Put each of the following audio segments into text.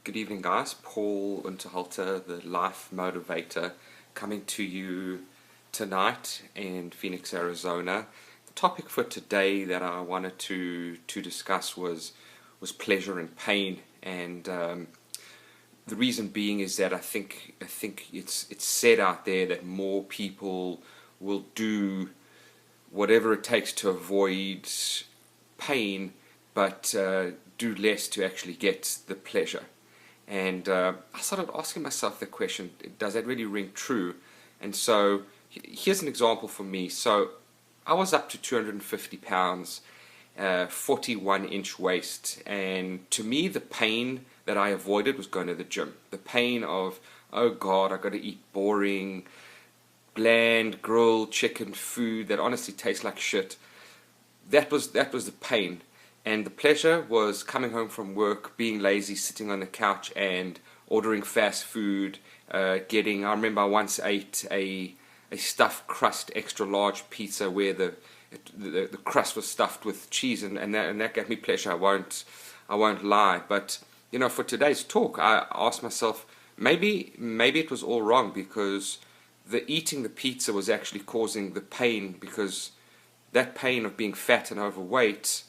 Good evening, guys. Paul Unterhalter, the Life Motivator, coming to you tonight in Phoenix, Arizona. The topic for today that I wanted to discuss was pleasure and pain, and the reason being is that I think it's said out there that more people will do whatever it takes to avoid pain, but do less to actually get the pleasure. And I started asking myself the question, does that really ring true? And so here's an example for me. So I was up to 250 pounds, 41-inch waist, and to me the pain that I avoided was going to the gym. The pain of, oh God, I got to eat boring, bland, grilled chicken food that honestly tastes like shit. That was the pain. And the pleasure was coming home from work, being lazy, sitting on the couch and ordering fast food, I remember I once ate a stuffed crust extra large pizza where the crust was stuffed with cheese, and that gave me pleasure. I won't lie. But for today's talk, I asked myself, maybe it was all wrong, because eating the pizza was actually causing the pain, because that pain of being fat and overweight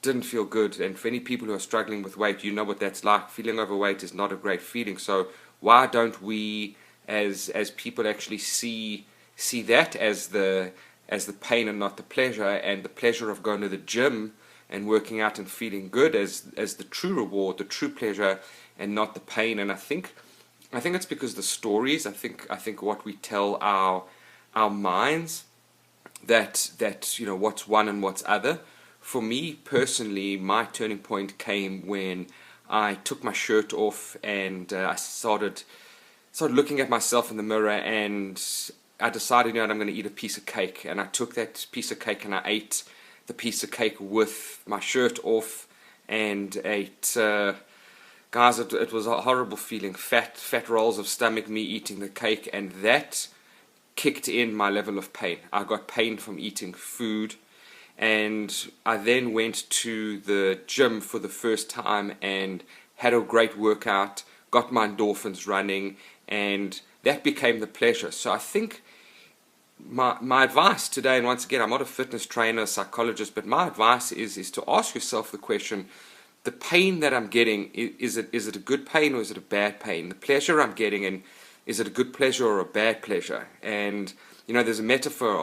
didn't feel good. And for any people who are struggling with weight, you know what that's like. Feeling overweight is not a great feeling. So why don't we as people actually see that as the pain and not the pleasure, and the pleasure of going to the gym and working out and feeling good as the true reward, the true pleasure, and not the pain. And I think it's because the stories, I think what we tell our minds, that what's one and what's other. For me personally, my turning point came when I took my shirt off and I started looking at myself in the mirror, and I decided, I'm going to eat a piece of cake. And I took that piece of cake and I ate the piece of cake with my shirt off, and ate, guys, it was a horrible feeling. Fat rolls of stomach, me eating the cake, and that kicked in my level of pain. I got pain from eating food. And I then went to the gym for the first time and had a great workout, got my endorphins running, and that became the pleasure. So I think my advice today, and once again, I'm not a fitness trainer, psychologist, but my advice is to ask yourself the question, the pain that I'm getting, is it a good pain or is it a bad pain? The pleasure I'm getting, and is it a good pleasure or a bad pleasure? And there's a metaphor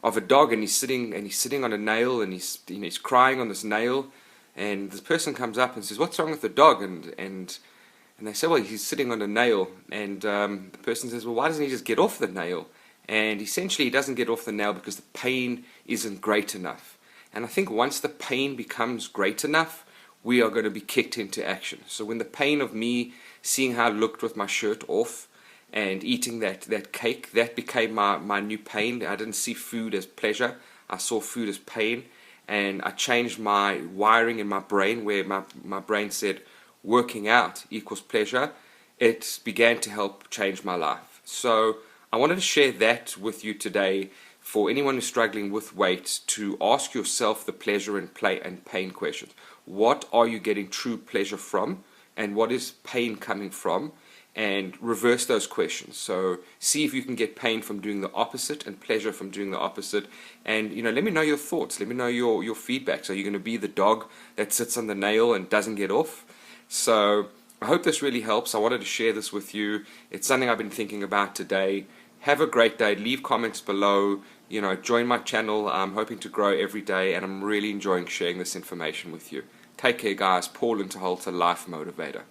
of a dog, and he's sitting on a nail, and he's crying on this nail, and this person comes up and says, "What's wrong with the dog?" And they say, "Well, he's sitting on a nail." And the person says, "Well, why doesn't he just get off the nail?" And essentially, he doesn't get off the nail because the pain isn't great enough. And I think once the pain becomes great enough, we are going to be kicked into action. So when the pain of me seeing how I looked with my shirt off and eating that cake, that became my new pain. I didn't see food as pleasure, I saw food as pain. And I changed my wiring in my brain, where my brain said working out equals pleasure. It began to help change my life. So I wanted to share that with you today, for anyone who's struggling with weight, to ask yourself the pleasure and pain questions. What are you getting true pleasure from, and what is pain coming from? And reverse those questions. So see if you can get pain from doing the opposite and pleasure from doing the opposite. And let me know your thoughts. Let me know your feedback. So you're going to be the dog that sits on the nail and doesn't get off. So I hope this really helps. I wanted to share this with you. It's something I've been thinking about today. Have a great day. Leave comments below. Join my channel. I'm hoping to grow every day, and I'm really enjoying sharing this information with you. Take care, guys. Paul Unterhalter, Life Motivator.